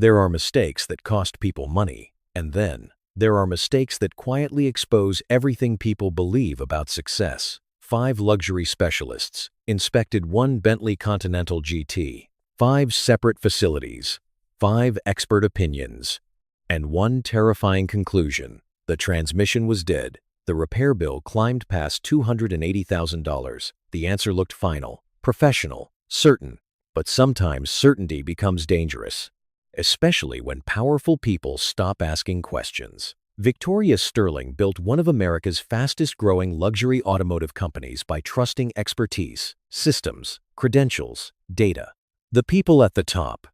There are mistakes that cost people money, and then there are mistakes that quietly expose everything people believe about success. 5 luxury specialists inspected 1 Bentley Continental GT, 5 separate facilities, 5 expert opinions, and 1 terrifying conclusion. The transmission was dead. The repair bill climbed past $280,000. The answer looked final, professional, certain. But sometimes certainty becomes dangerous, especially when powerful people stop asking questions. Victoria Sterling built one of America's fastest-growing luxury automotive companies by trusting expertise, systems, credentials, data. The people at the top.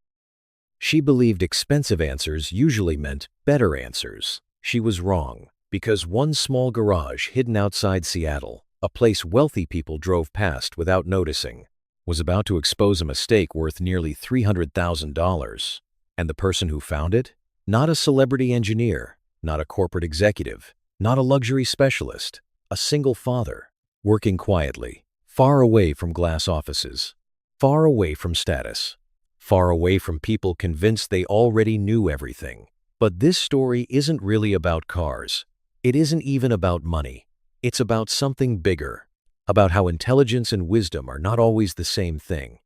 She believed expensive answers usually meant better answers. She was wrong, because one small garage hidden outside Seattle, a place wealthy people drove past without noticing, was about to expose a mistake worth nearly $300,000. And the person who found it? Not a celebrity engineer, not a corporate executive, not a luxury specialist, a single father, working quietly, far away from glass offices, far away from status, far away from people convinced they already knew everything. But this story isn't really about cars. It isn't even about money. It's about something bigger. About how intelligence and wisdom are not always the same thing.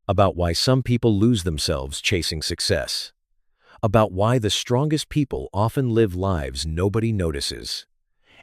About why some people lose themselves chasing success. About why the strongest people often live lives nobody notices.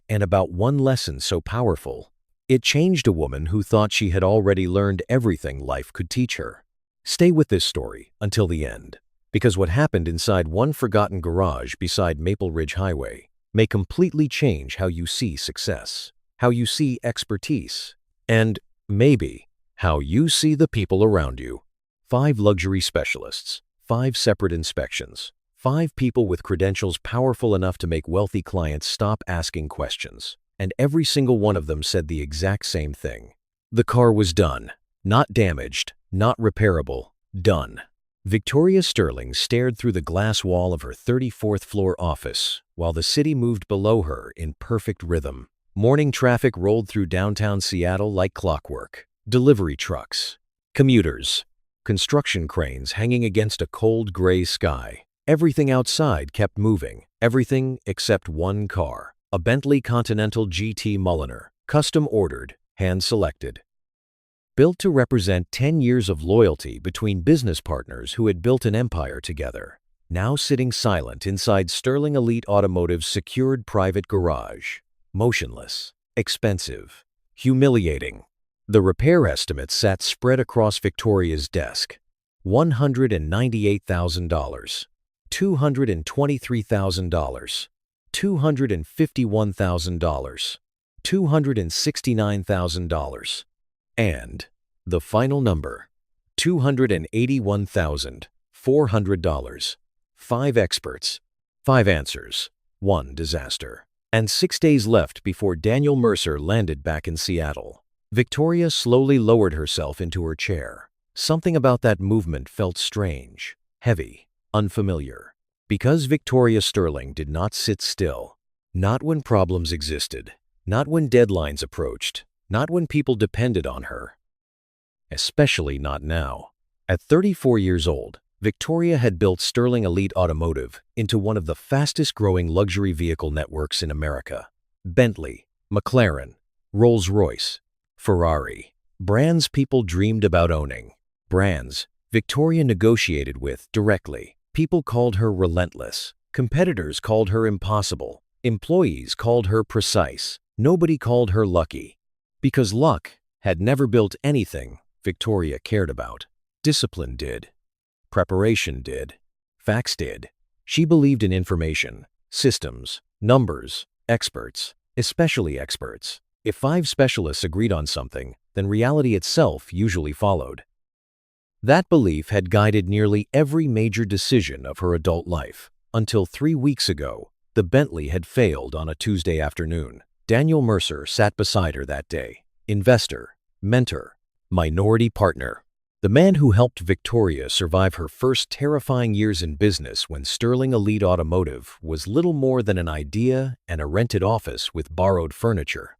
And about one lesson so powerful, it changed a woman who thought she had already learned everything life could teach her. Stay with this story until the end, because what happened inside one forgotten garage beside Maple Ridge Highway may completely change how you see success, how you see expertise, and, maybe, how you see the people around you. 5 luxury specialists, 5 separate inspections, 5 people with credentials powerful enough to make wealthy clients stop asking questions, and every single one of them said the exact same thing. The car was done. Not damaged, not repairable, done. Victoria Sterling stared through the glass wall of her 34th floor office while the city moved below her in perfect rhythm. Morning traffic rolled through downtown Seattle like clockwork. Delivery trucks, commuters, construction cranes hanging against a cold gray sky. Everything outside kept moving, everything except one car, a Bentley Continental GT Mulliner, custom ordered, hand-selected. Built to represent 10 years of loyalty between business partners who had built an empire together, now sitting silent inside Sterling Elite Automotive's secured private garage. Motionless, expensive, humiliating. The repair estimates sat spread across Victoria's desk. $198,000, $223,000, $251,000, $269,000, and the final number, $281,400. 5 experts, 5 answers, 1 disaster. And 6 days left before Daniel Mercer landed back in Seattle. Victoria slowly lowered herself into her chair. Something about that movement felt strange, heavy, unfamiliar. Because Victoria Sterling did not sit still. Not when problems existed. Not when deadlines approached. Not when people depended on her. Especially not now. At 34 years old, Victoria had built Sterling Elite Automotive into one of the fastest-growing luxury vehicle networks in America. Bentley, McLaren, Rolls-Royce, Ferrari. Brands people dreamed about owning. Brands Victoria negotiated with directly. People called her relentless. Competitors called her impossible. Employees called her precise. Nobody called her lucky. Because luck had never built anything Victoria cared about. Discipline did. Preparation did. Facts did. She believed in information, systems, numbers, experts, especially experts. If 5 specialists agreed on something, then reality itself usually followed. That belief had guided nearly every major decision of her adult life, until 3 weeks ago, the Bentley had failed on a Tuesday afternoon. Daniel Mercer sat beside her that day. Investor, mentor, minority partner. The man who helped Victoria survive her first terrifying years in business when Sterling Elite Automotive was little more than an idea and a rented office with borrowed furniture.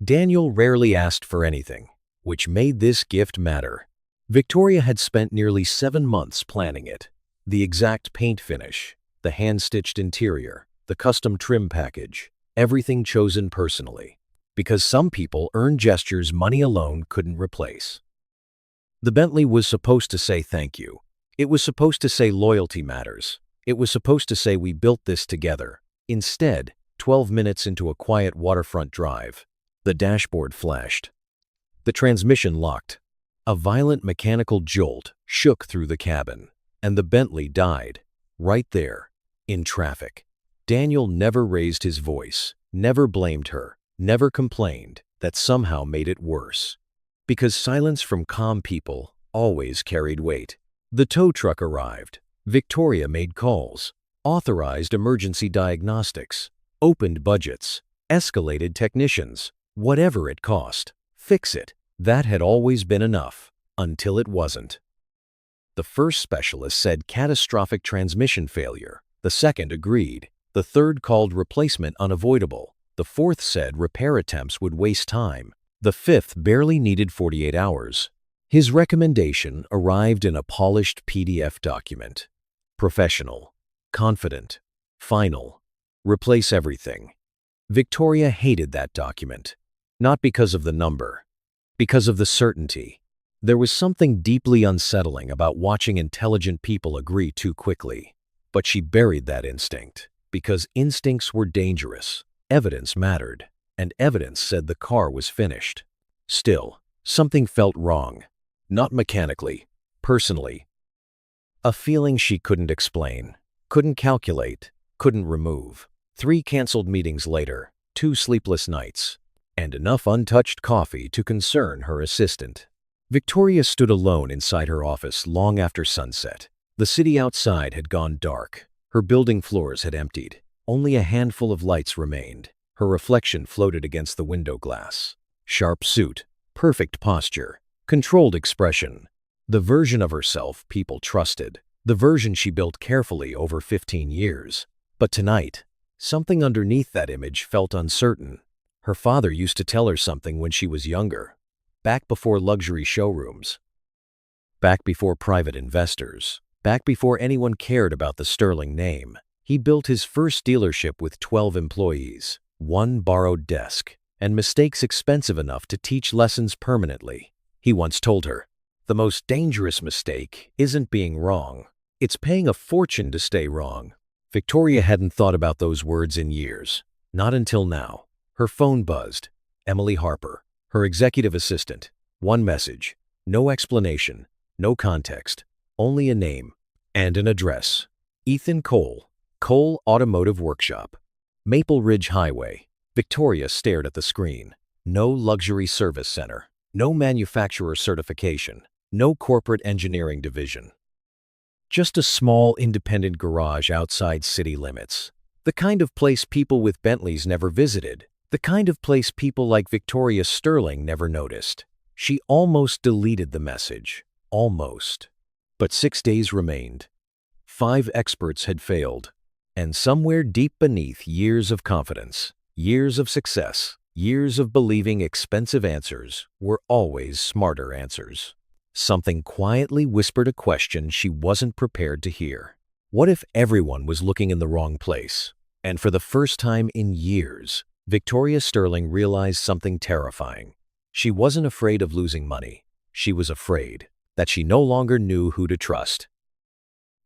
Daniel rarely asked for anything, which made this gift matter. Victoria had spent nearly 7 months planning it. The exact paint finish, the hand-stitched interior, the custom trim package, everything chosen personally. Because some people earn gestures money alone couldn't replace. The Bentley was supposed to say thank you. It was supposed to say loyalty matters. It was supposed to say we built this together. Instead, 12 minutes into a quiet waterfront drive, the dashboard flashed. The transmission locked. A violent mechanical jolt shook through the cabin, and the Bentley died, right there, in traffic. Daniel never raised his voice, never blamed her, never complained. That somehow made it worse. Because silence from calm people always carried weight. The tow truck arrived. Victoria made calls, authorized emergency diagnostics, opened budgets, escalated technicians, whatever it cost. Fix it. That had always been enough, until it wasn't. The first specialist said catastrophic transmission failure. The second agreed. The third called replacement unavoidable. The fourth said repair attempts would waste time. The fifth barely needed 48 hours. His recommendation arrived in a polished PDF document. Professional, confident, final. Replace everything. Victoria hated that document. Not because of the number. Because of the certainty. There was something deeply unsettling about watching intelligent people agree too quickly. But she buried that instinct, because instincts were dangerous. Evidence mattered, and evidence said the car was finished. Still, something felt wrong. Not mechanically, personally. A feeling she couldn't explain, couldn't calculate, couldn't remove. 3 canceled meetings later, 2 sleepless nights, and enough untouched coffee to concern her assistant. Victoria stood alone inside her office long after sunset. The city outside had gone dark. Her building floors had emptied. Only a handful of lights remained. Her reflection floated against the window glass. Sharp suit, perfect posture, controlled expression. The version of herself people trusted. The version she built carefully over 15 years. But tonight, something underneath that image felt uncertain. Her father used to tell her something when she was younger. Back before luxury showrooms. Back before private investors. Back before anyone cared about the Sterling name. He built his first dealership with 12 employees, 1 borrowed desk, and mistakes expensive enough to teach lessons permanently. He once told her, "The most dangerous mistake isn't being wrong. It's paying a fortune to stay wrong." Victoria hadn't thought about those words in years. Not until now. Her phone buzzed. Emily Harper, her executive assistant. One message. No explanation. No context. Only a name. And an address. Ethan Cole. Cole Automotive Workshop. Maple Ridge Highway. Victoria stared at the screen. No luxury service center. No manufacturer certification. No corporate engineering division. Just a small independent garage outside city limits. The kind of place people with Bentleys never visited. The kind of place people like Victoria Sterling never noticed. She almost deleted the message. Almost. But 6 days remained. 5 experts had failed. And somewhere deep beneath years of confidence, years of success, years of believing expensive answers were always smarter answers. Something quietly whispered a question she wasn't prepared to hear. What if everyone was looking in the wrong place? And for the first time in years, Victoria Sterling realized something terrifying. She wasn't afraid of losing money. She was afraid that she no longer knew who to trust.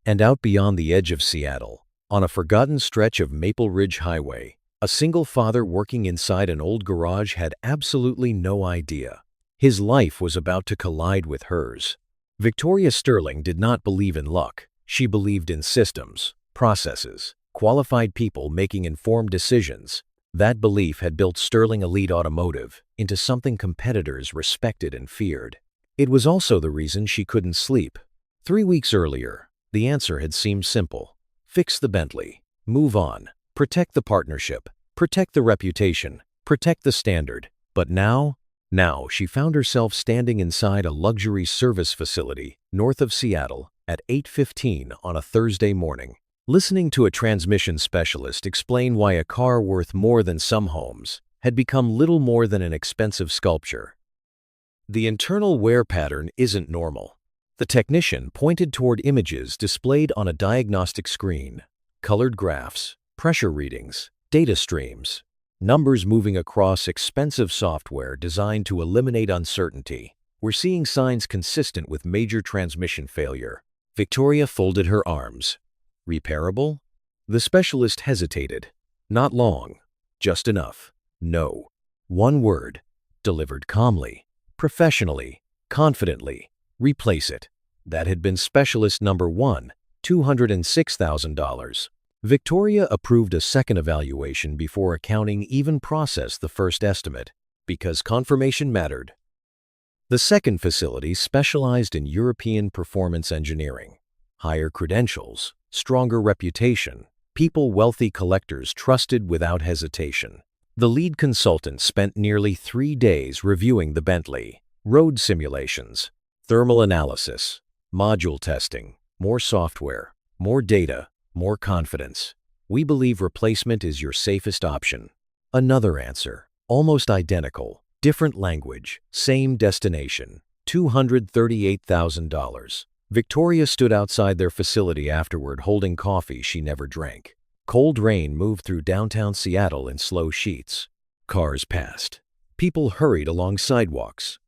And out beyond the edge of Seattle, on a forgotten stretch of Maple Ridge Highway, a single father working inside an old garage had absolutely no idea. His life was about to collide with hers. Victoria Sterling did not believe in luck. She believed in systems, processes, qualified people making informed decisions. That belief had built Sterling Elite Automotive into something competitors respected and feared. It was also the reason she couldn't sleep. 3 weeks earlier, the answer had seemed simple. Fix the Bentley. Move on. Protect the partnership. Protect the reputation. Protect the standard. But now she found herself standing inside a luxury service facility north of Seattle at 8:15 on a Thursday morning, listening to a transmission specialist explain why a car worth more than some homes had become little more than an expensive sculpture. The internal wear pattern isn't normal. The technician pointed toward images displayed on a diagnostic screen. Colored graphs, pressure readings, data streams, numbers moving across expensive software designed to eliminate uncertainty. We're seeing signs consistent with major transmission failure. Victoria folded her arms. Repairable? The specialist hesitated. Not long. Just enough. No. One word. Delivered calmly, professionally, confidently. Replace it. That had been specialist number one, $206,000. Victoria approved a second evaluation before accounting even processed the first estimate, because confirmation mattered. The second facility specialized in European performance engineering. Higher credentials, stronger reputation, people wealthy collectors trusted without hesitation. The lead consultant spent nearly 3 days reviewing the Bentley, road simulations, thermal analysis, module testing, more software, more data, more confidence. We believe replacement is your safest option. Another answer, almost identical, different language, same destination, $238,000. Victoria stood outside their facility afterward holding coffee she never drank. Cold rain moved through downtown Seattle in slow sheets. Cars passed. People hurried along sidewalks.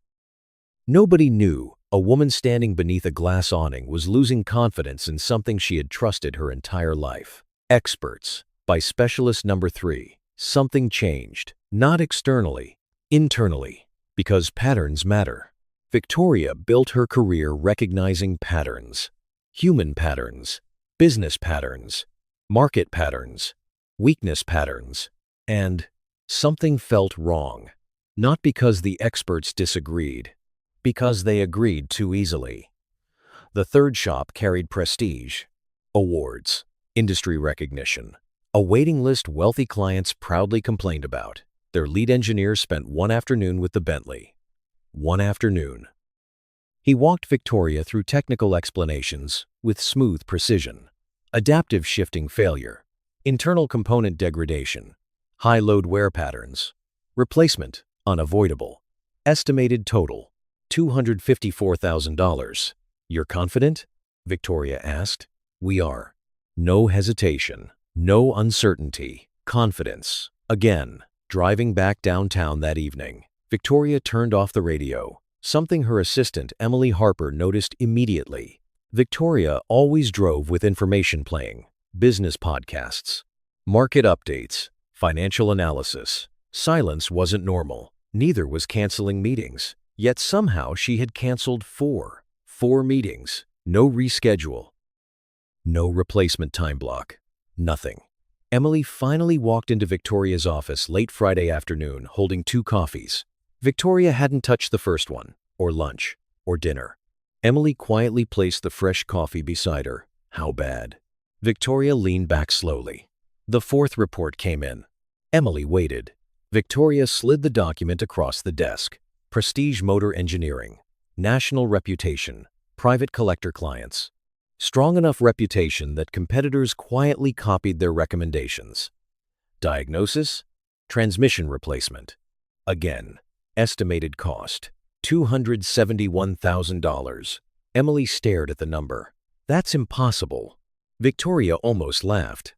Nobody knew a woman standing beneath a glass awning was losing confidence in something she had trusted her entire life. Experts. By specialist number 3, something changed. Not externally, internally. Because patterns matter. Victoria built her career recognizing patterns. Human patterns. Business patterns. Market patterns. Weakness patterns. And something felt wrong. Not because the experts disagreed. Because they agreed too easily. The third shop carried prestige, awards, industry recognition, a waiting list wealthy clients proudly complained about. Their lead engineer spent one afternoon with the Bentley. One afternoon. He walked Victoria through technical explanations with smooth precision. Adaptive shifting failure, internal component degradation, high load wear patterns, replacement unavoidable, estimated total $254,000. You're confident? Victoria asked. We are. No hesitation, no uncertainty, confidence. Again, driving back downtown that evening, Victoria turned off the radio, something her assistant Emily Harper noticed immediately. Victoria always drove with information playing, business podcasts, market updates, financial analysis. Silence wasn't normal. Neither was canceling meetings. Yet somehow she had canceled 4 meetings, no reschedule, no replacement time block, nothing. Emily finally walked into Victoria's office late Friday afternoon holding 2 coffees. Victoria hadn't touched the first one, or lunch, or dinner. Emily quietly placed the fresh coffee beside her. How bad? Victoria leaned back slowly. The 4th report came in. Emily waited. Victoria slid the document across the desk. Prestige Motor Engineering, national reputation, private collector clients. Strong enough reputation that competitors quietly copied their recommendations. Diagnosis? Transmission replacement. Again, estimated cost, $271,000. Emily stared at the number. That's impossible. Victoria almost laughed.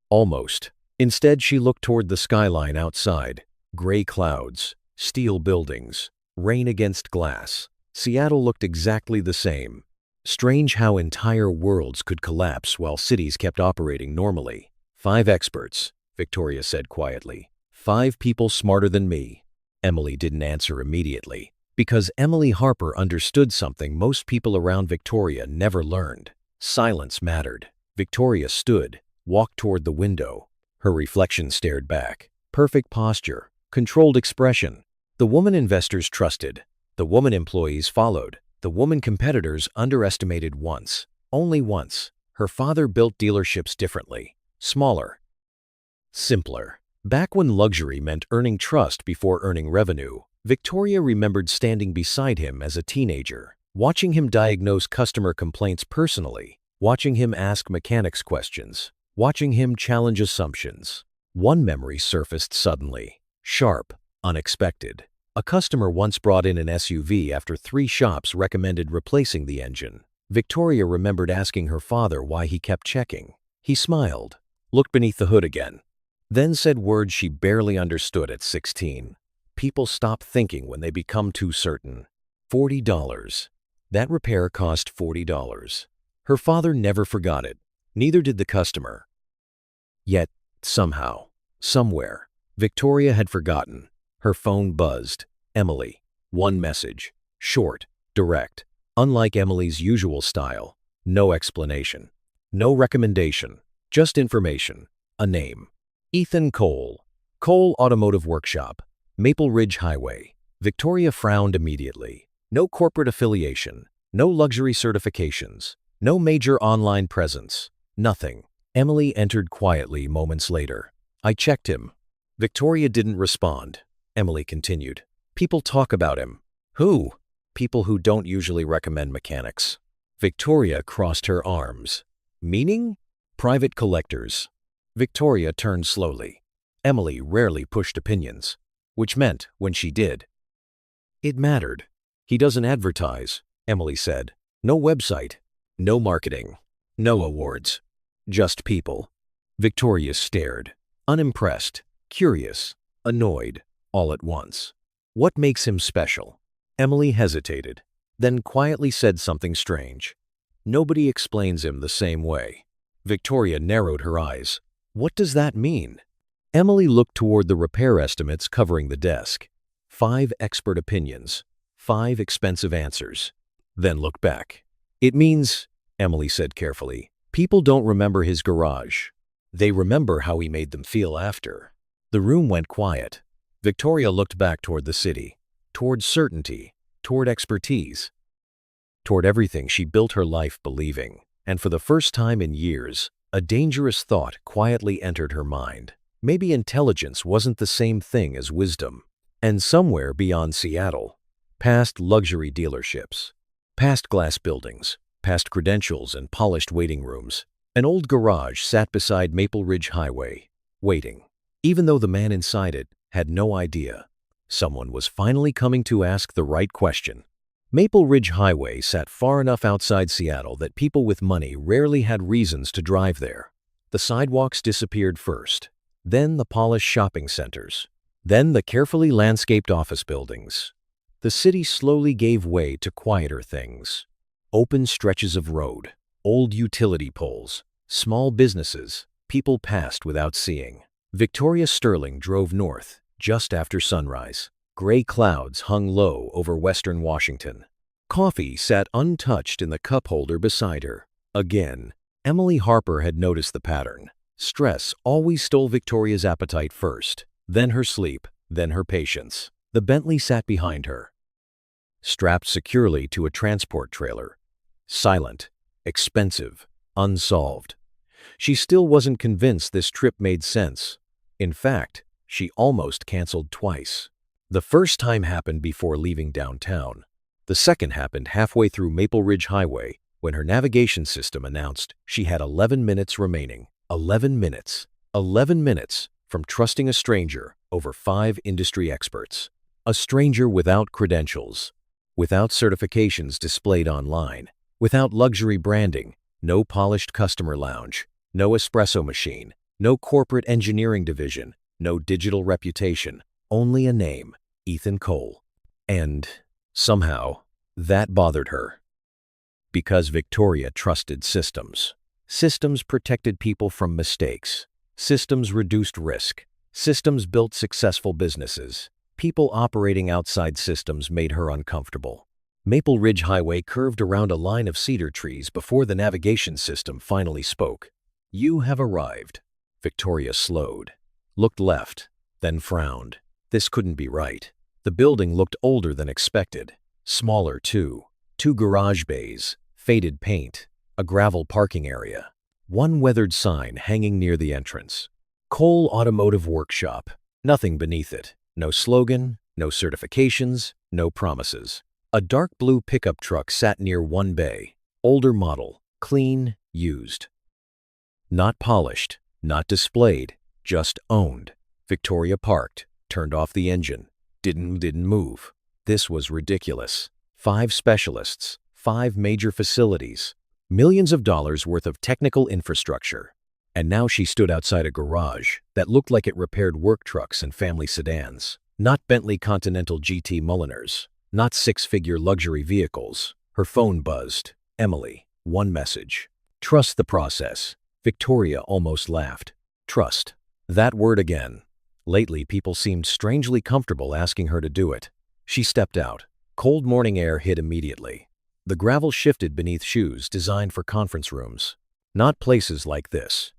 Almost. Instead, she looked toward the skyline outside. Gray clouds. Steel buildings, rain against glass. Seattle looked exactly the same. Strange how entire worlds could collapse while cities kept operating normally. 5 experts, Victoria said quietly. 5 people smarter than me. Emily didn't answer immediately, because Emily Harper understood something most people around Victoria never learned. Silence mattered. Victoria stood, walked toward the window. Her reflection stared back. Perfect posture, controlled expression. The woman investors trusted. The woman employees followed. The woman competitors underestimated once. Only once. Her father built dealerships differently. Smaller. Simpler. Back when luxury meant earning trust before earning revenue, Victoria remembered standing beside him as a teenager, watching him diagnose customer complaints personally, watching him ask mechanics questions, watching him challenge assumptions. One memory surfaced suddenly. Sharp. Unexpected. A customer once brought in an SUV after 3 shops recommended replacing the engine. Victoria remembered asking her father why he kept checking. He smiled, looked beneath the hood again, then said words she barely understood at 16. People stop thinking when they become too certain. $40. That repair cost $40. Her father never forgot it. Neither did the customer. Yet, somehow, somewhere, Victoria had forgotten. Her phone buzzed. Emily. One message. Short, direct. Unlike Emily's usual style. No explanation. No recommendation. Just information. A name. Ethan Cole. Cole Automotive Workshop. Maple Ridge Highway. Victoria frowned immediately. No corporate affiliation. No luxury certifications. No major online presence. Nothing. Emily entered quietly moments later. I checked him. Victoria didn't respond. Emily continued. People talk about him. Who? People who don't usually recommend mechanics. Victoria crossed her arms. Meaning? Private collectors. Victoria turned slowly. Emily rarely pushed opinions, which meant when she did, it mattered. He doesn't advertise, Emily said. No website. No marketing. No awards. Just people. Victoria stared, unimpressed, curious, annoyed, all at once. What makes him special? Emily hesitated, then quietly said something strange. Nobody explains him the same way. Victoria narrowed her eyes. What does that mean? Emily looked toward the repair estimates covering the desk. 5 expert opinions. 5 expensive answers. Then looked back. It means, Emily said carefully, people don't remember his garage. They remember how he made them feel after. The room went quiet. Victoria looked back toward the city, toward certainty, toward expertise, toward everything she built her life believing. And for the first time in years, a dangerous thought quietly entered her mind. Maybe intelligence wasn't the same thing as wisdom. And somewhere beyond Seattle, past luxury dealerships, past glass buildings, past credentials and polished waiting rooms, an old garage sat beside Maple Ridge Highway, waiting. Even though the man inside it had no idea, someone was finally coming to ask the right question. Maple Ridge Highway sat far enough outside Seattle that people with money rarely had reasons to drive there. The sidewalks disappeared first, then the polished shopping centers, then the carefully landscaped office buildings. The city slowly gave way to quieter things. Open stretches of road, old utility poles, small businesses, people passed without seeing. Victoria Sterling drove north just after sunrise. Gray clouds hung low over western Washington. Coffee sat untouched in the cup holder beside her. Again, Emily Harper had noticed the pattern. Stress always stole Victoria's appetite first, then her sleep, then her patience. The Bentley sat behind her, strapped securely to a transport trailer. Silent, expensive, unsolved. She still wasn't convinced this trip made sense. In fact, she almost canceled twice. The first time happened before leaving downtown. The second happened halfway through Maple Ridge Highway when her navigation system announced she had 11 minutes remaining. 11 minutes. 11 minutes from trusting a stranger over 5 industry experts. A stranger without credentials, without certifications displayed online, without luxury branding, no polished customer lounge, no espresso machine, no corporate engineering division, no digital reputation, only a name, Ethan Cole. And, somehow, that bothered her. Because Victoria trusted systems. Systems protected people from mistakes. Systems reduced risk. Systems built successful businesses. People operating outside systems made her uncomfortable. Maple Ridge Highway curved around a line of cedar trees before the navigation system finally spoke. You have arrived. Victoria slowed, looked left, then frowned. This couldn't be right. The building looked older than expected. Smaller, too. 2 garage bays, faded paint, a gravel parking area. One weathered sign hanging near the entrance. Cole Automotive Workshop. Nothing beneath it. No slogan, no certifications, no promises. A dark blue pickup truck sat near one bay. Older model, clean, used. Not polished, not displayed, just owned. Victoria parked, turned off the engine. Didn't move. This was ridiculous. 5 specialists, 5 major facilities, millions of dollars worth of technical infrastructure. And now she stood outside a garage that looked like it repaired work trucks and family sedans. Not Bentley Continental GT Mulliners, not 6-figure luxury vehicles. Her phone buzzed. Emily, one message. Trust the process. Victoria almost laughed. Trust. That word again. Lately, people seemed strangely comfortable asking her to do it. She stepped out. Cold morning air hit immediately. The gravel shifted beneath shoes designed for conference rooms, not places like this.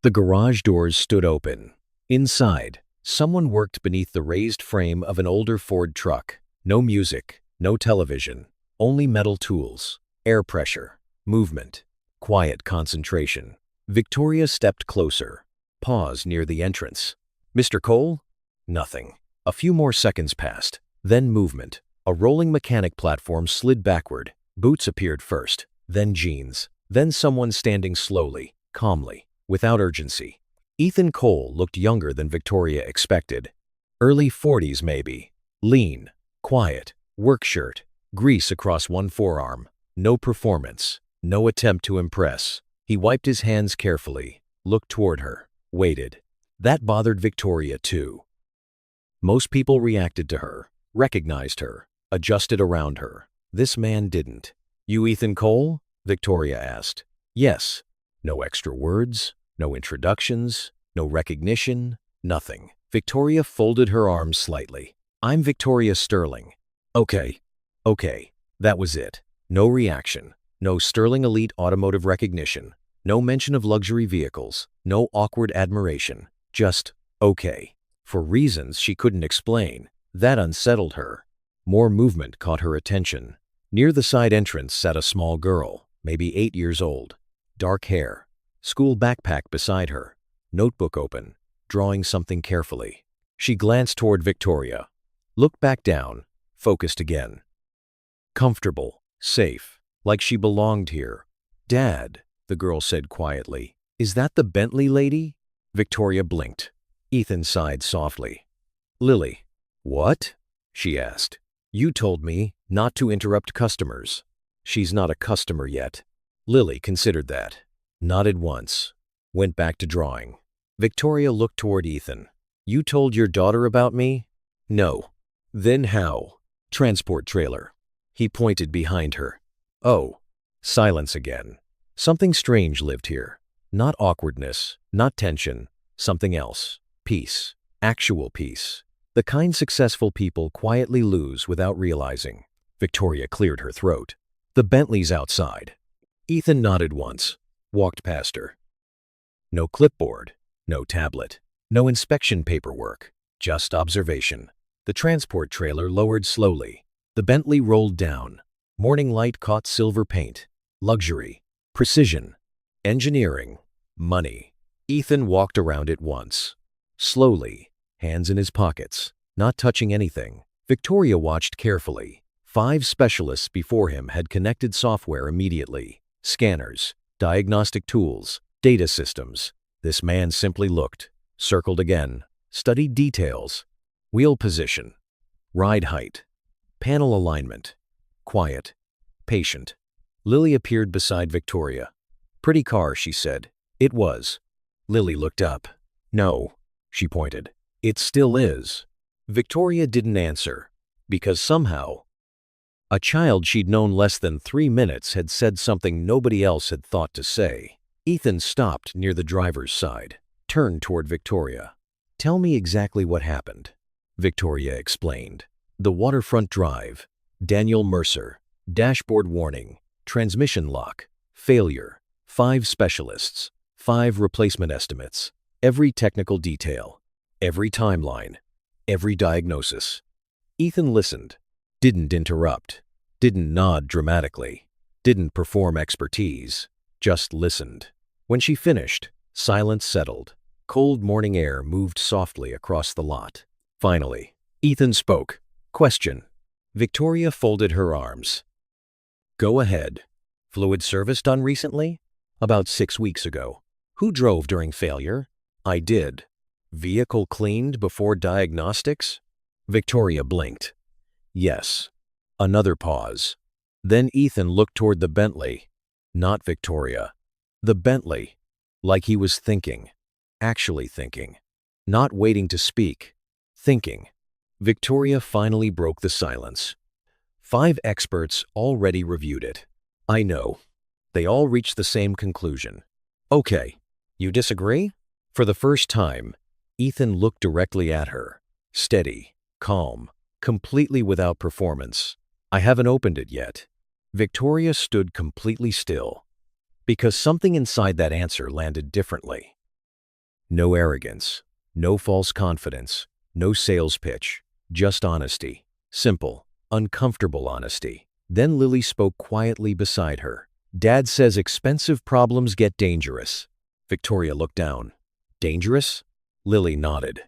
The garage doors stood open. Inside, someone worked beneath the raised frame of an older Ford truck. No music, no television, only metal tools, air pressure, movement, quiet concentration. Victoria stepped closer. Pause near the entrance. Mr. Cole? Nothing. A few more seconds passed. Then movement. A rolling mechanic platform slid backward. Boots appeared first, then jeans, then someone standing slowly, calmly, without urgency. Ethan Cole looked younger than Victoria expected. Early 40s maybe. Lean, quiet, work shirt, grease across one forearm. No performance, no attempt to impress. He wiped his hands carefully, looked toward her, waited. That bothered Victoria too. Most people reacted to her, recognized her, adjusted around her. This man didn't. You Ethan Cole? Victoria asked. Yes. No extra words, no introductions, no recognition, nothing. Victoria folded her arms slightly. I'm Victoria Sterling. Okay. That was it. No reaction. No Sterling Elite Automotive recognition. No mention of luxury vehicles. No awkward admiration. Just, okay. For reasons she couldn't explain. That unsettled her. More movement caught her attention. Near the side entrance sat a small girl, maybe 8 years old. Dark hair. School backpack beside her. Notebook open. Drawing something carefully. She glanced toward Victoria. Looked back down. Focused again. Comfortable. Safe. Like she belonged here. Dad, the girl said quietly. Is that the Bentley lady? Victoria blinked. Ethan sighed softly. Lily. What? She asked. You told me not to interrupt customers. She's not a customer yet. Lily considered that. Nodded once. Went back to drawing. Victoria looked toward Ethan. You told your daughter about me? No. Then how? Transport trailer. He pointed behind her. Oh. Silence again. Something strange lived here. Not awkwardness, not tension. Something else. Peace. Actual peace. The kind successful people quietly lose without realizing. Victoria cleared her throat. The Bentley's outside. Ethan nodded once. Walked past her. No clipboard. No tablet. No inspection paperwork. Just observation. The transport trailer lowered slowly. The Bentley rolled down. Morning light caught silver paint. Luxury. Precision. Engineering. Money. Ethan walked around it once. Slowly. Hands in his pockets. Not touching anything. Victoria watched carefully. 5 specialists before him had connected software immediately. Scanners. Diagnostic tools. Data systems. This man simply looked. Circled again. Studied details. Wheel position. Ride height. Panel alignment. Quiet. Patient. Lily appeared beside Victoria. Pretty car, she said. It was. Lily looked up. No. She pointed. It still is. Victoria didn't answer. Because somehow, a child she'd known less than 3 minutes had said something nobody else had thought to say. Ethan stopped near the driver's side. Turned toward Victoria. Tell me exactly what happened. Victoria explained. The waterfront drive. Daniel Mercer. Dashboard warning. Transmission lock. Failure. 5 specialists. 5 replacement estimates. Every technical detail. Every timeline. Every diagnosis. Ethan listened. Didn't interrupt. Didn't nod dramatically. Didn't perform expertise. Just listened. When she finished, silence settled. Cold morning air moved softly across the lot. Finally, Ethan spoke. Question. Victoria folded her arms. Go ahead. Fluid service done recently? About 6 weeks ago. Who drove during failure? I did. Vehicle cleaned before diagnostics? Victoria blinked. Yes. Another pause. Then Ethan looked toward the Bentley. Not Victoria. The Bentley. Like he was thinking. Actually thinking. Not waiting to speak. Thinking. Victoria finally broke the silence. 5 experts already reviewed it. I know. They all reached the same conclusion. Okay. You disagree? For the first time, Ethan looked directly at her. Steady. Calm. Completely without performance. I haven't opened it yet. Victoria stood completely still. Because something inside that answer landed differently. No arrogance. No false confidence. No sales pitch. Just honesty. Simple, uncomfortable honesty. Then Lily spoke quietly beside her. Dad says expensive problems get dangerous. Victoria looked down. Dangerous? Lily nodded.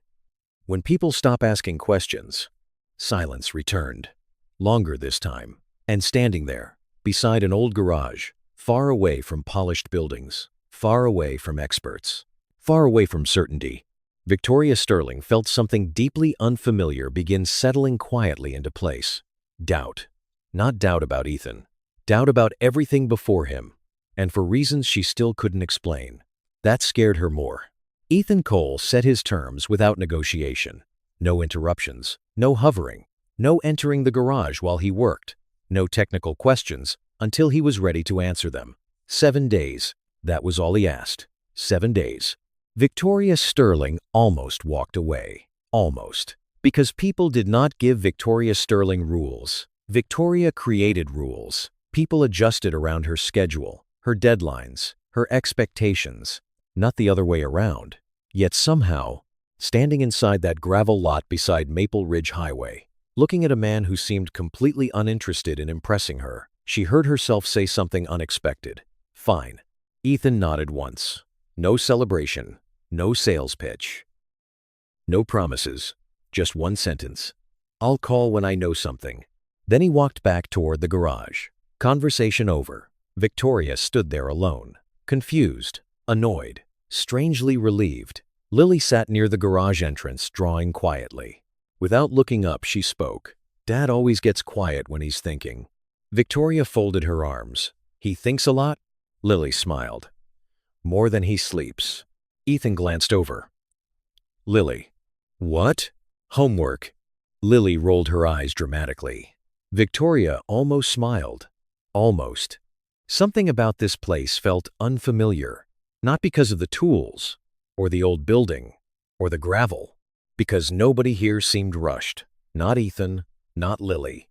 When people stop asking questions, silence returned. Longer this time. And standing there, beside an old garage, far away from polished buildings, far away from experts, far away from certainty, Victoria Sterling felt something deeply unfamiliar begin settling quietly into place. Doubt. Not doubt about Ethan. Doubt about everything before him, and for reasons she still couldn't explain. That scared her more. Ethan Cole set his terms without negotiation. No interruptions, no hovering, no entering the garage while he worked, no technical questions until he was ready to answer them. 7 days. That was all he asked. 7 days. Victoria Sterling almost walked away. Almost. Because people did not give Victoria Sterling rules. Victoria created rules. People adjusted around her schedule, her deadlines, her expectations, not the other way around. Yet somehow, standing inside that gravel lot beside Maple Ridge Highway, looking at a man who seemed completely uninterested in impressing her, she heard herself say something unexpected. Fine. Ethan nodded once. No celebration. No sales pitch. No promises. Just one sentence. I'll call when I know something. Then he walked back toward the garage. Conversation over. Victoria stood there alone. Confused. Annoyed. Strangely relieved. Lily sat near the garage entrance, drawing quietly. Without looking up, she spoke. Dad always gets quiet when he's thinking. Victoria folded her arms. He thinks a lot? Lily smiled. More than he sleeps. Ethan glanced over. Lily. What? Homework. Lily rolled her eyes dramatically. Victoria almost smiled. Almost. Something about this place felt unfamiliar. Not because of the tools, or the old building, or the gravel. Because nobody here seemed rushed. Not Ethan, not Lily.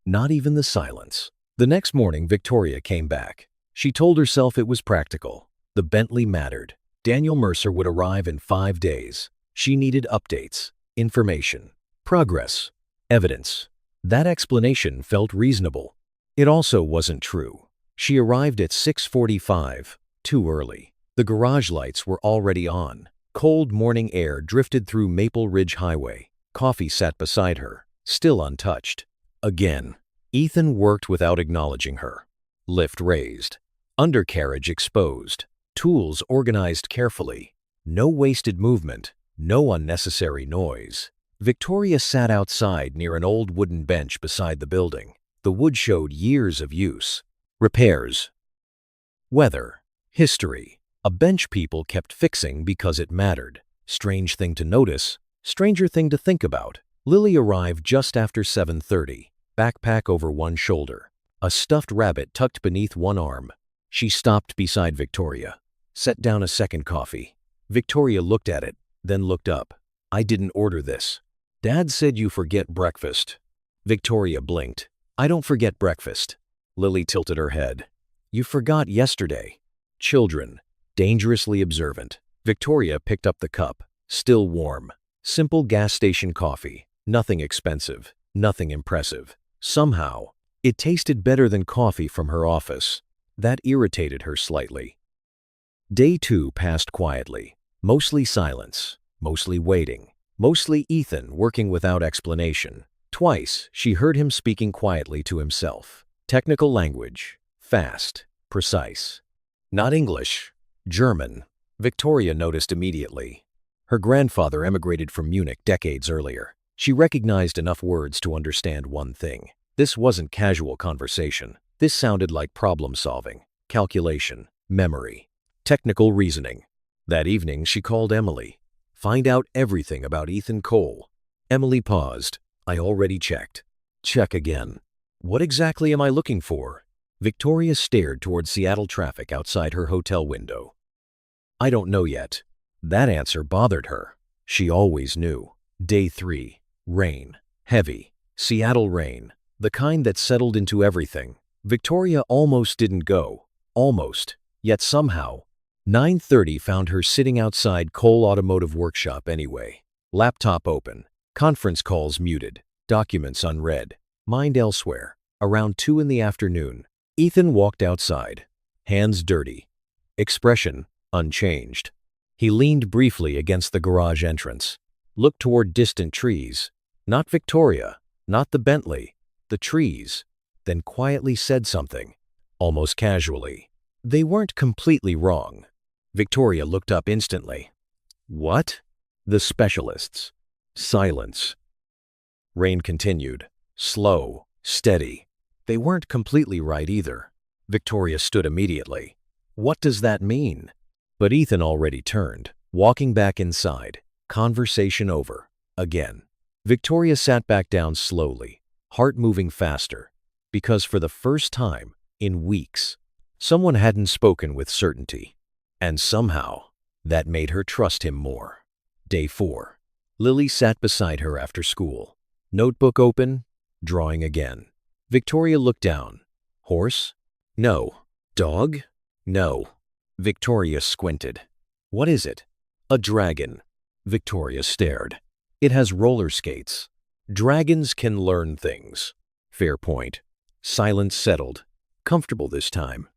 Not even the silence. The next morning, Victoria came back. She told herself it was practical. The Bentley mattered. Daniel Mercer would arrive in 5 days. She needed updates, information, progress, evidence. That explanation felt reasonable. It also wasn't true. She arrived at 6:45, too early. The garage lights were already on. Cold morning air drifted through Maple Ridge Highway. Coffee sat beside her, still untouched. Again, Ethan worked without acknowledging her. Lift raised. Undercarriage exposed. Tools organized carefully. No wasted movement. No unnecessary noise. Victoria sat outside near an old wooden bench beside the building. The wood showed years of use. Repairs. Weather. History. A bench people kept fixing because it mattered. Strange thing to notice. Stranger thing to think about. Lily arrived just after 7:30. Backpack over one shoulder. A stuffed rabbit tucked beneath one arm. She stopped beside Victoria. Set down a second coffee. Victoria looked at it, then looked up. I didn't order this. Dad said you forget breakfast. Victoria blinked. I don't forget breakfast. Lily tilted her head. You forgot yesterday. Children. Dangerously observant. Victoria picked up the cup. Still warm. Simple gas station coffee. Nothing expensive. Nothing impressive. Somehow, it tasted better than coffee from her office. That irritated her slightly. Day 2 passed quietly. Mostly silence. Mostly waiting. Mostly Ethan working without explanation. Twice, she heard him speaking quietly to himself. Technical language. Fast. Precise. Not English. German. Victoria noticed immediately. Her grandfather emigrated from Munich decades earlier. She recognized enough words to understand one thing. This wasn't casual conversation. This sounded like problem-solving, calculation, memory, technical reasoning. That evening, she called Emily. Find out everything about Ethan Cole. Emily paused. I already checked. Check again. What exactly am I looking for? Victoria stared toward Seattle traffic outside her hotel window. I don't know yet. That answer bothered her. She always knew. Day 3. Rain. Heavy. Seattle rain. The kind that settled into everything. Victoria almost didn't go. Almost. Yet somehow, 9:30 found her sitting outside Cole Automotive workshop anyway. Laptop open. Conference calls muted. Documents unread. Mind elsewhere. Around 2 in the afternoon, Ethan walked outside. Hands dirty. Expression unchanged. He leaned briefly against the garage entrance. Looked toward distant trees. Not Victoria. Not the Bentley. The trees. Then quietly said something. Almost casually. They weren't completely wrong. Victoria looked up instantly. What? The specialists. Silence. Rain continued. Slow. Steady. They weren't completely right either. Victoria stood immediately. What does that mean? But Ethan already turned, walking back inside. Conversation over. Again. Victoria sat back down slowly, heart moving faster, because for the first time in weeks, someone hadn't spoken with certainty. And somehow, that made her trust him more. Day 4. Lily sat beside her after school. Notebook open, drawing again. Victoria looked down. Horse? No. Dog? No. Victoria squinted. What is it? A dragon. Victoria stared. It has roller skates. Dragons can learn things. Fair point. Silence settled. Comfortable this time.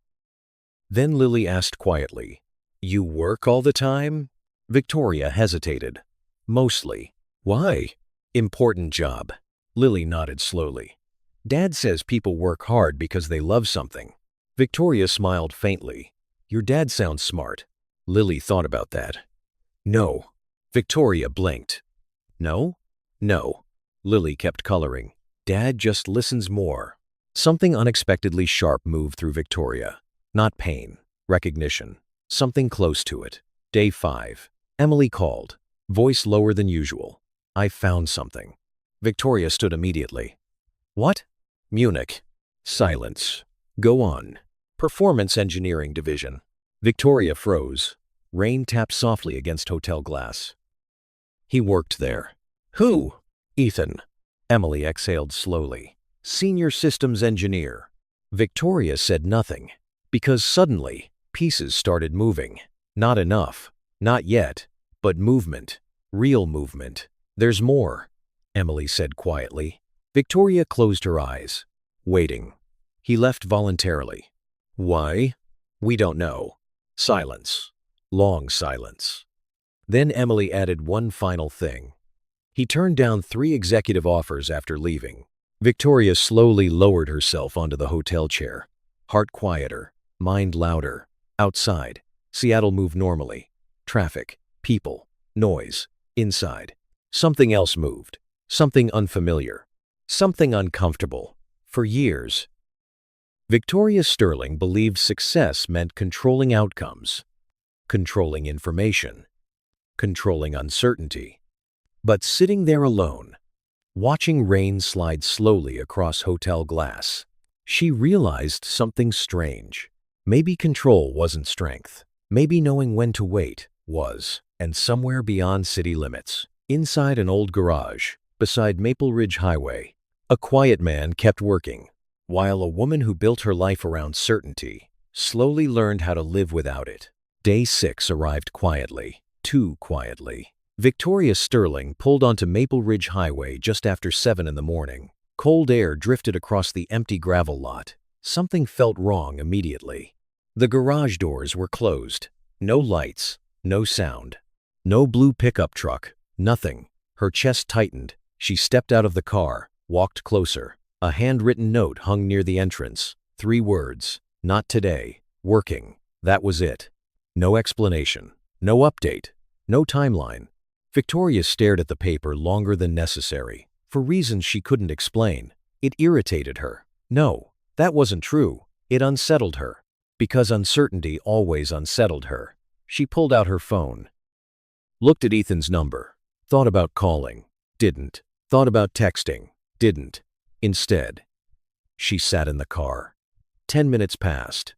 Then Lily asked quietly, You work all the time? Victoria hesitated. Mostly. Why? Important job. Lily nodded slowly. Dad says people work hard because they love something. Victoria smiled faintly. Your dad sounds smart. Lily thought about that. No. Victoria blinked. No? No. Lily kept coloring. Dad just listens more. Something unexpectedly sharp moved through Victoria. Not pain. Recognition. Something close to it. Day 5. Emily called. Voice lower than usual. I found something. Victoria stood immediately. What? Munich. Silence. Go on. Performance Engineering Division. Victoria froze. Rain tapped softly against hotel glass. He worked there. Who? Ethan. Emily exhaled slowly. Senior Systems Engineer. Victoria said nothing, because suddenly, pieces started moving. Not enough. Not yet. But movement. Real movement. There's more, Emily said quietly. Victoria closed her eyes. Waiting. He left voluntarily. Why? We don't know. Silence. Long silence. Then Emily added one final thing. He turned down 3 executive offers after leaving. Victoria slowly lowered herself onto the hotel chair. Heart quieter, mind louder. Outside, Seattle moved normally. Traffic, people, noise. Inside, something else moved. Something unfamiliar. Something uncomfortable. For years, Victoria Sterling believed success meant controlling outcomes, controlling information, controlling uncertainty. But sitting there alone, watching rain slide slowly across hotel glass, she realized something strange. Maybe control wasn't strength. Maybe knowing when to wait was. And somewhere beyond city limits, inside an old garage, beside Maple Ridge Highway, a quiet man kept working, while a woman who built her life around certainty slowly learned how to live without it. Day 6 arrived quietly, too quietly. Victoria Sterling pulled onto Maple Ridge Highway just after 7 in the morning. Cold air drifted across the empty gravel lot. Something felt wrong immediately. The garage doors were closed. No lights, no sound. No blue pickup truck, nothing. Her chest tightened. She stepped out of the car, walked closer. A handwritten note hung near the entrance. 3 words. Not today. Working. That was it. No explanation. No update. No timeline. Victoria stared at the paper longer than necessary, for reasons she couldn't explain. It irritated her. No, that wasn't true. It unsettled her. Because uncertainty always unsettled her. She pulled out her phone. Looked at Ethan's number. Thought about calling. Didn't. Thought about texting. Didn't. Instead, she sat in the car. 10 minutes passed.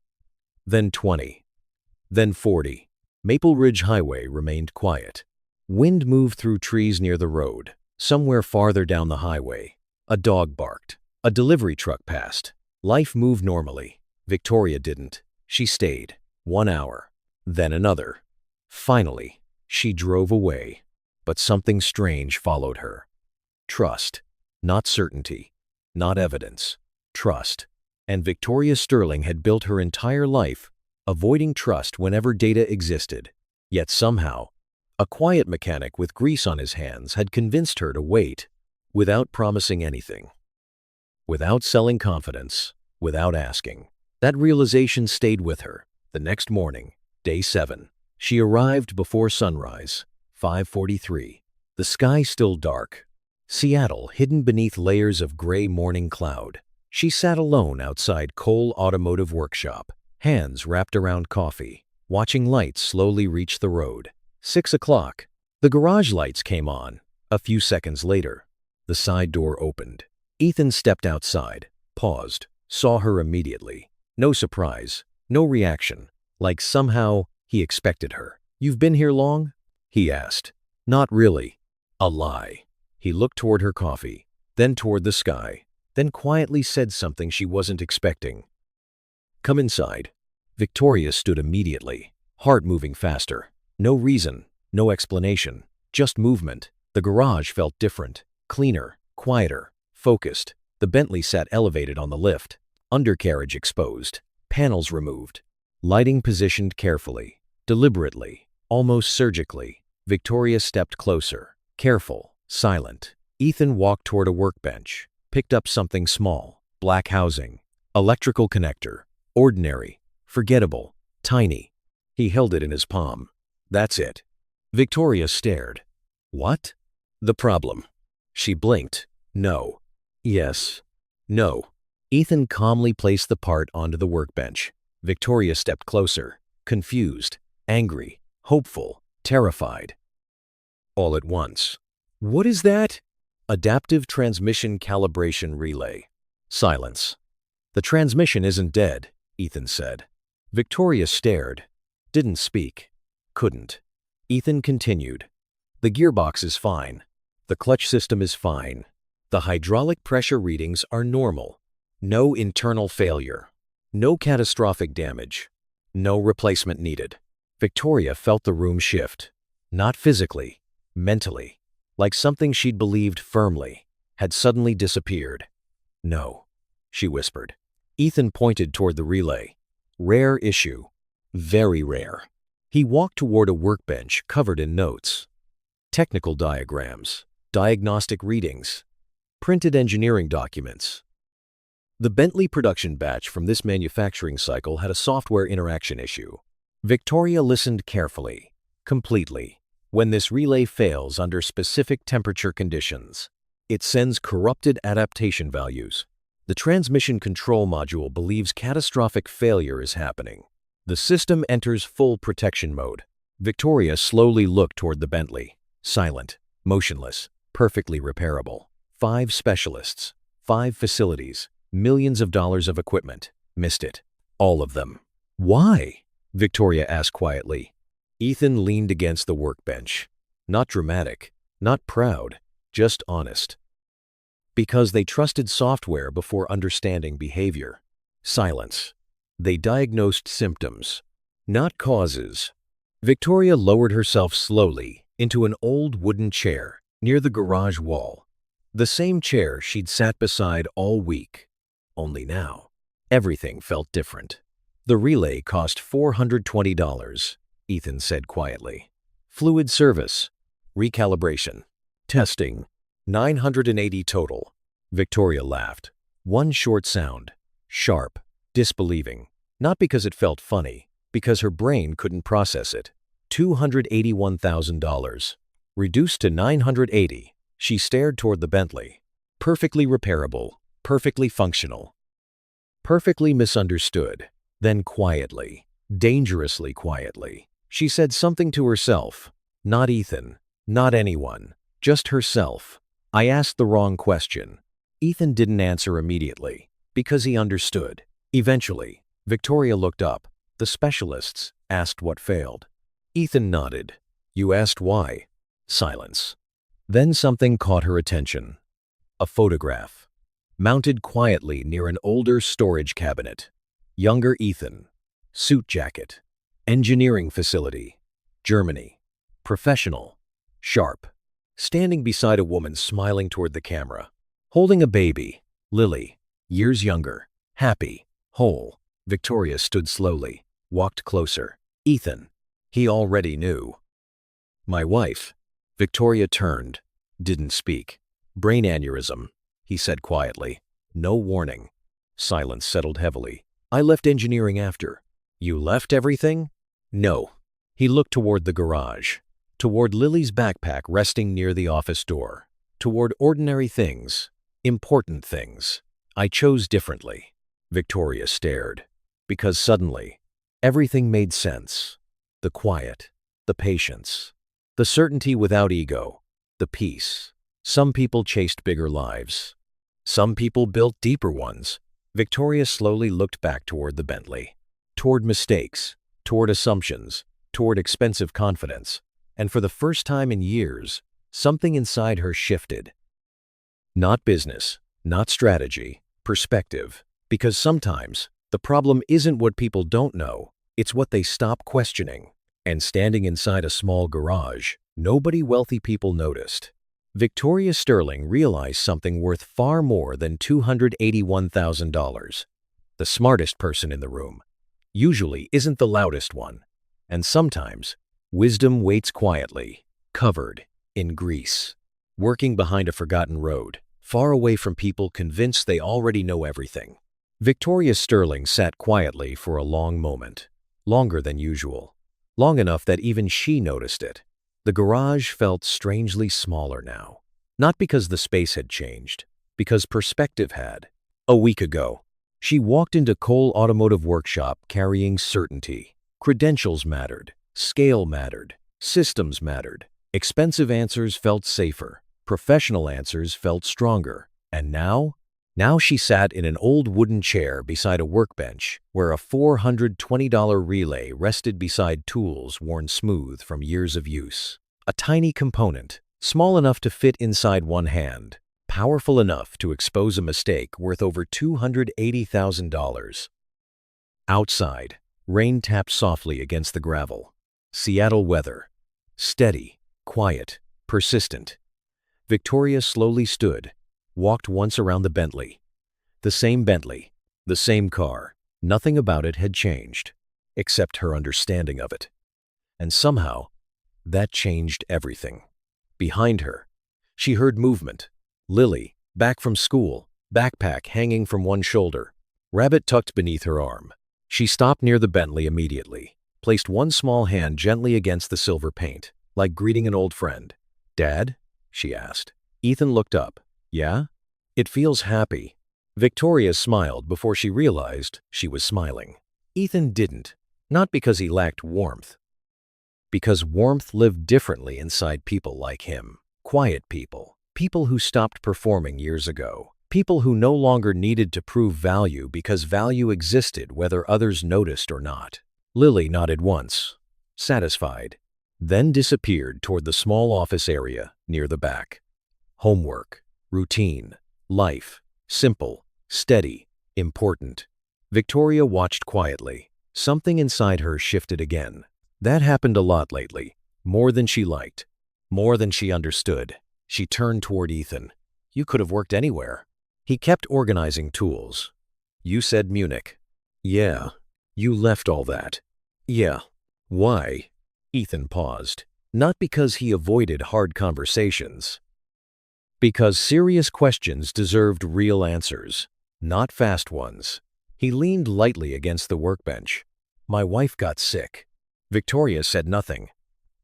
Then 20. Then 40. Maple Ridge Highway remained quiet. Wind moved through trees near the road. Somewhere farther down the highway, a dog barked. A delivery truck passed. Life moved normally. Victoria didn't. She stayed. 1 hour. Then another. Finally, she drove away. But something strange followed her. Trust. Not certainty. Not evidence. Trust. And Victoria Sterling had built her entire life avoiding trust whenever data existed. Yet somehow, a quiet mechanic with grease on his hands had convinced her to wait, without promising anything. Without selling confidence, without asking. That realization stayed with her. The next morning, day 7, she arrived before sunrise, 5:43. The sky still dark. Seattle hidden beneath layers of gray morning cloud. She sat alone outside Cole Automotive Workshop, hands wrapped around coffee, watching lights slowly reach the road. 6 o'clock. The garage lights came on. A few seconds later, the side door opened. Ethan stepped outside, paused, saw her immediately. No surprise, no reaction, like somehow he expected her. "You've been here long?" he asked. "Not really." A lie. He looked toward her coffee, then toward the sky, then quietly said something she wasn't expecting. "Come inside." Victoria stood immediately, heart moving faster. No reason, no explanation, just movement. The garage felt different, cleaner, quieter, focused. The Bentley sat elevated on the lift, undercarriage exposed, panels removed, lighting positioned carefully, deliberately, almost surgically. Victoria stepped closer, careful, silent. Ethan walked toward a workbench, picked up something small, black housing, electrical connector, ordinary, forgettable, tiny. He held it in his palm. "That's it." Victoria stared. "What?" "The problem." She blinked. "No." "Yes." "No." Ethan calmly placed the part onto the workbench. Victoria stepped closer, confused, angry, hopeful, terrified. All at once. "What is that?" "Adaptive transmission calibration relay." Silence. "The transmission isn't dead," Ethan said. Victoria stared. Didn't speak. Couldn't. Ethan continued. "The gearbox is fine. The clutch system is fine. The hydraulic pressure readings are normal. No internal failure. No catastrophic damage. No replacement needed." Victoria felt the room shift. Not physically, mentally. Like something she'd believed firmly had suddenly disappeared. "No," she whispered. Ethan pointed toward the relay. "Rare issue. Very rare." He walked toward a workbench covered in notes. Technical diagrams, diagnostic readings, printed engineering documents. The Bentley production batch from this manufacturing cycle had a software interaction issue. Victoria listened carefully, completely. When this relay fails under specific temperature conditions, it sends corrupted adaptation values. The transmission control module believes catastrophic failure is happening. The system enters full protection mode. Victoria slowly looked toward the Bentley. Silent, motionless, perfectly repairable. 5 specialists, 5 facilities, millions of dollars of equipment. Missed it. All of them. "Why?" Victoria asked quietly. Ethan leaned against the workbench. Not dramatic, not proud, just honest. Because they trusted software before understanding behavior. Silence. They diagnosed symptoms, not causes. Victoria lowered herself slowly into an old wooden chair near the garage wall. The same chair she'd sat beside all week. Only now, everything felt different. "The relay cost $420, Ethan said quietly. "Fluid service, recalibration, testing, 980 total." Victoria laughed. One short sound, sharp, disbelieving. Not because it felt funny, because her brain couldn't process it. $281,000. Reduced to 980, she stared toward the Bentley. Perfectly repairable, perfectly functional, perfectly misunderstood. Then quietly, dangerously quietly, she said something to herself. Not Ethan, not anyone, just herself. I asked the wrong question. Ethan didn't answer immediately, because he understood. Eventually, Victoria looked up. The specialists asked what failed. Ethan nodded. You asked why? Silence. Then something caught her attention. A photograph. Mounted quietly near an older storage cabinet. Younger Ethan. Suit jacket. Engineering facility. Germany. Professional. Sharp. Standing beside a woman smiling toward the camera. Holding a baby. Lily. Years younger. Happy. Whole. Victoria stood slowly. Walked closer. Ethan. He already knew. My wife. Victoria turned. Didn't speak. Brain aneurysm, he said quietly. No warning. Silence settled heavily. I left engineering after. You left everything? No. He looked toward the garage. Toward Lily's backpack resting near the office door. Toward ordinary things. Important things. I chose differently. Victoria stared. Because suddenly, everything made sense. The quiet. The patience. The certainty without ego. The peace. Some people chased bigger lives. Some people built deeper ones. Victoria slowly looked back toward the Bentley. Toward mistakes. Toward assumptions. Toward expensive confidence. And for the first time in years, something inside her shifted. Not business. Not strategy. Perspective. Because sometimes, the problem isn't what people don't know. It's what they stop questioning. And standing inside a small garage, nobody wealthy people noticed. Victoria Sterling realized something worth far more than $281,000. The smartest person in the room usually isn't the loudest one. And sometimes, wisdom waits quietly, covered in grease, working behind a forgotten road, far away from people convinced they already know everything. Victoria Sterling sat quietly for a long moment, longer than usual, long enough that even she noticed it. The garage felt strangely smaller now. Not because the space had changed, because perspective had. A week ago, she walked into Cole Automotive Workshop carrying certainty. Credentials mattered, scale mattered, systems mattered. Expensive answers felt safer, professional answers felt stronger. And now she sat in an old wooden chair beside a workbench where a $420 relay rested beside tools worn smooth from years of use. A tiny component, small enough to fit inside one hand, powerful enough to expose a mistake worth over $280,000. Outside, rain tapped softly against the gravel. Seattle weather. Steady, quiet, persistent. Victoria slowly stood, walked once around the Bentley. The same Bentley, the same car. Nothing about it had changed, except her understanding of it. And somehow, that changed everything. Behind her, she heard movement. Lily, back from school, backpack hanging from one shoulder, rabbit tucked beneath her arm. She stopped near the Bentley immediately, placed one small hand gently against the silver paint, like greeting an old friend. Dad? She asked. Ethan looked up. Yeah? It feels happy. Victoria smiled before she realized she was smiling. Ethan didn't, not because he lacked warmth. Because warmth lived differently inside people like him. Quiet people. People who stopped performing years ago. People who no longer needed to prove value because value existed whether others noticed or not. Lily nodded once, satisfied, then disappeared toward the small office area near the back. Homework, routine, life, simple, steady, important. Victoria watched quietly. Something inside her shifted again. That happened a lot lately, more than she liked, more than she understood. She turned toward Ethan. You could have worked anywhere. He kept organizing tools. You said Munich. Yeah. You left all that. Yeah. Why? Ethan paused. Not because he avoided hard conversations. Because serious questions deserved real answers, not fast ones. He leaned lightly against the workbench. My wife got sick. Victoria said nothing.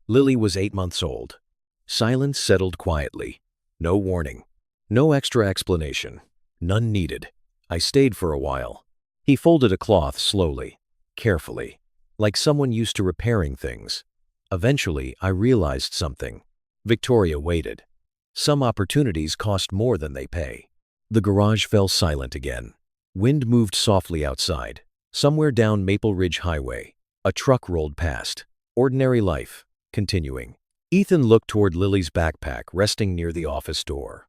Lily was 8 months old. Silence settled quietly. No warning. No extra explanation. None needed. I stayed for a while. He folded a cloth slowly, carefully, like someone used to repairing things. Eventually, I realized something. Victoria waited. Some opportunities cost more than they pay. The garage fell silent again. Wind moved softly outside. Somewhere down Maple Ridge Highway, a truck rolled past. Ordinary life, continuing. Ethan looked toward Lily's backpack resting near the office door.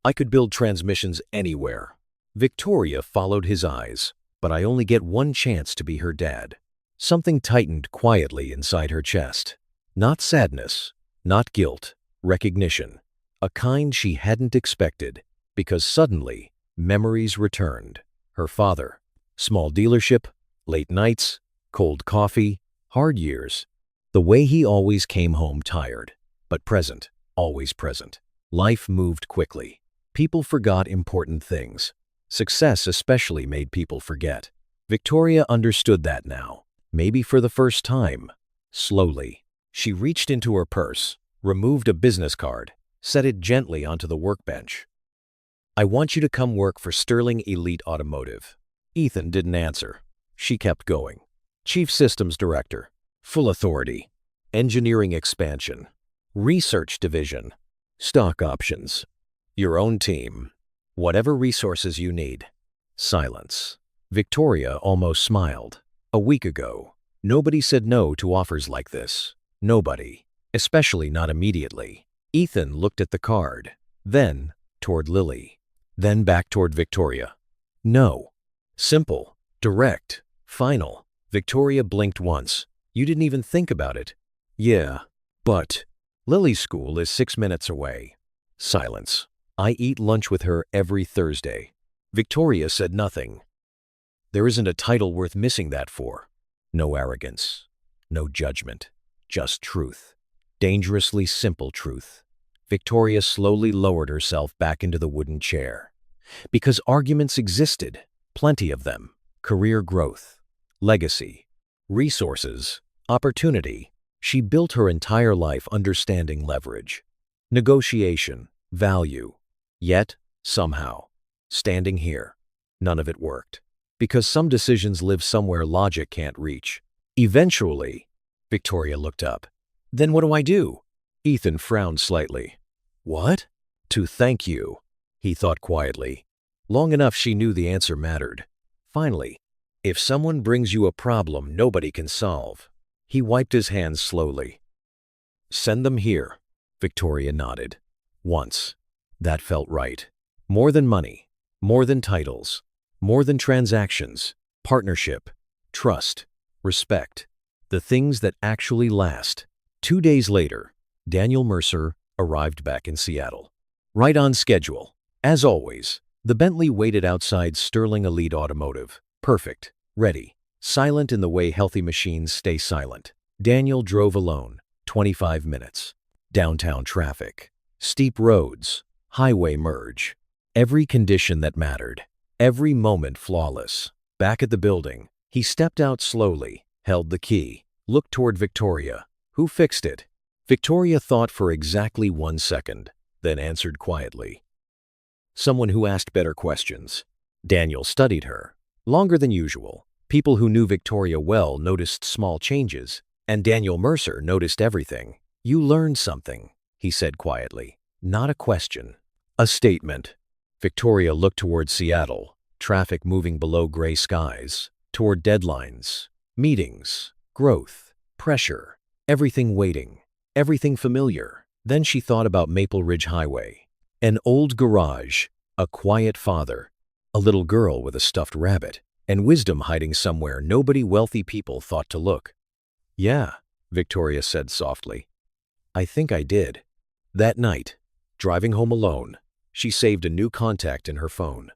I could build transmissions anywhere. Victoria followed his eyes, but I only get one chance to be her dad. Something tightened quietly inside her chest. Not sadness, not guilt, recognition. A kind she hadn't expected, because suddenly, memories returned. Her father. Small dealership, late nights, cold coffee, hard years. The way he always came home tired, but present, always present. Life moved quickly. People forgot important things. Success especially made people forget. Victoria understood that now, maybe for the first time. Slowly, she reached into her purse, removed a business card, set it gently onto the workbench. I want you to come work for Sterling Elite Automotive. Ethan didn't answer. She kept going. Chief Systems Director. Full authority. Engineering expansion. Research division. Stock options. Your own team. Whatever resources you need. Silence. Victoria almost smiled. A week ago, nobody said no to offers like this. Nobody. Especially not immediately. Ethan looked at the card. Then toward Lily. Then back toward Victoria. No. Simple. Direct. Final. Victoria blinked once. You didn't even think about it. Yeah. But Lily's school is 6 minutes away. Silence. I eat lunch with her every Thursday. Victoria said nothing. There isn't a title worth missing that for. No arrogance. No judgment. Just truth. Dangerously simple truth. Victoria slowly lowered herself back into the wooden chair. Because arguments existed. Plenty of them. Career growth. Legacy. Resources. Opportunity. She built her entire life understanding leverage. Negotiation. Value. Yet, somehow, standing here, none of it worked. Because some decisions live somewhere logic can't reach. Eventually, Victoria looked up. Then what do I do? Ethan frowned slightly. What? To thank you, he thought quietly. Long enough she knew the answer mattered. Finally, if someone brings you a problem nobody can solve. He wiped his hands slowly. Send them here. Victoria nodded. Once. That felt right. More than money. More than titles. More than transactions. Partnership. Trust. Respect. The things that actually last. 2 days later, Daniel Mercer arrived back in Seattle. Right on schedule. As always, the Bentley waited outside Sterling Elite Automotive. Perfect. Ready. Silent in the way healthy machines stay silent. Daniel drove alone. 25 minutes. Downtown traffic. Steep roads. Highway merge. Every condition that mattered. Every moment flawless. Back at the building, he stepped out slowly, held the key, looked toward Victoria. Who fixed it? Victoria thought for exactly 1 second, then answered quietly. Someone who asked better questions. Daniel studied her. Longer than usual. People who knew Victoria well noticed small changes, and Daniel Mercer noticed everything. You learned something, he said quietly. Not a question. A statement. Victoria looked toward Seattle, traffic moving below gray skies, toward deadlines, meetings, growth, pressure, everything waiting, everything familiar. Then she thought about Maple Ridge Highway. An old garage, a quiet father, a little girl with a stuffed rabbit, and wisdom hiding somewhere nobody wealthy people thought to look. Yeah, Victoria said softly. I think I did. That night, driving home alone, she saved a new contact in her phone.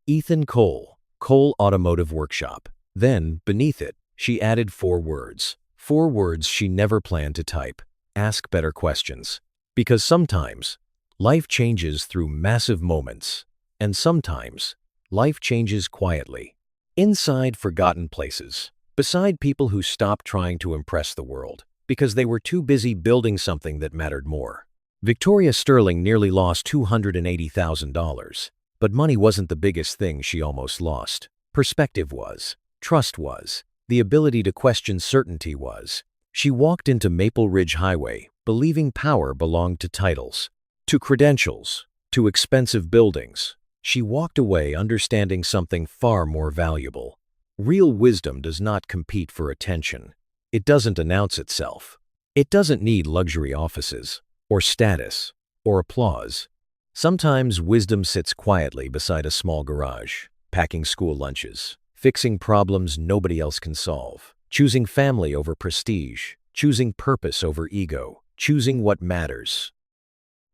Ethan Cole, Cole Automotive Workshop. Then, beneath it, she added 4 words. 4 words she never planned to type. Ask better questions. Because sometimes, life changes through massive moments. And sometimes, life changes quietly. Inside forgotten places. Beside people who stopped trying to impress the world. because they were too busy building something that mattered more. Victoria Sterling nearly lost $280,000. But money wasn't the biggest thing she almost lost. Perspective was. Trust was. The ability to question certainty was. She walked into Maple Ridge Highway, believing power belonged to titles, to credentials, to expensive buildings. She walked away understanding something far more valuable. Real wisdom does not compete for attention. It doesn't announce itself. It doesn't need luxury offices, or status, or applause. Sometimes wisdom sits quietly beside a small garage, packing school lunches, fixing problems nobody else can solve, choosing family over prestige, choosing purpose over ego, choosing what matters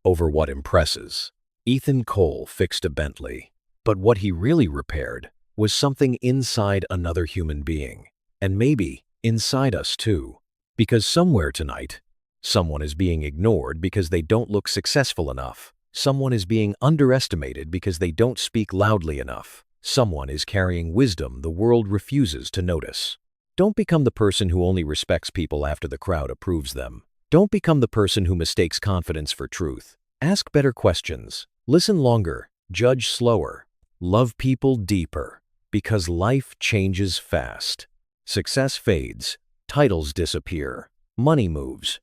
over what impresses. Ethan Cole fixed a Bentley, but what he really repaired was something inside another human being, and maybe inside us too. Because somewhere tonight, someone is being ignored because they don't look successful enough. Someone is being underestimated because they don't speak loudly enough. Someone is carrying wisdom the world refuses to notice. Don't become the person who only respects people after the crowd approves them. Don't become the person who mistakes confidence for truth. Ask better questions. Listen longer. Judge slower. Love people deeper. Because life changes fast. Success fades. Titles disappear. Money moves.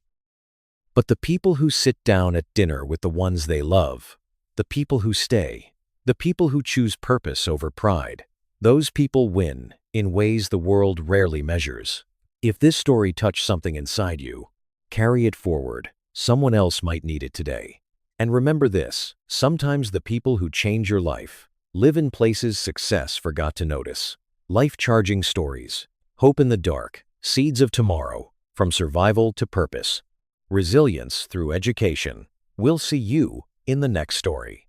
But the people who sit down at dinner with the ones they love, the people who stay, the people who choose purpose over pride, those people win in ways the world rarely measures. If this story touched something inside you, carry it forward. Someone else might need it today. And remember this, sometimes the people who change your life live in places success forgot to notice. Life-charging stories, hope in the dark, seeds of tomorrow, from survival to purpose. Resilience through education. We'll see you in the next story.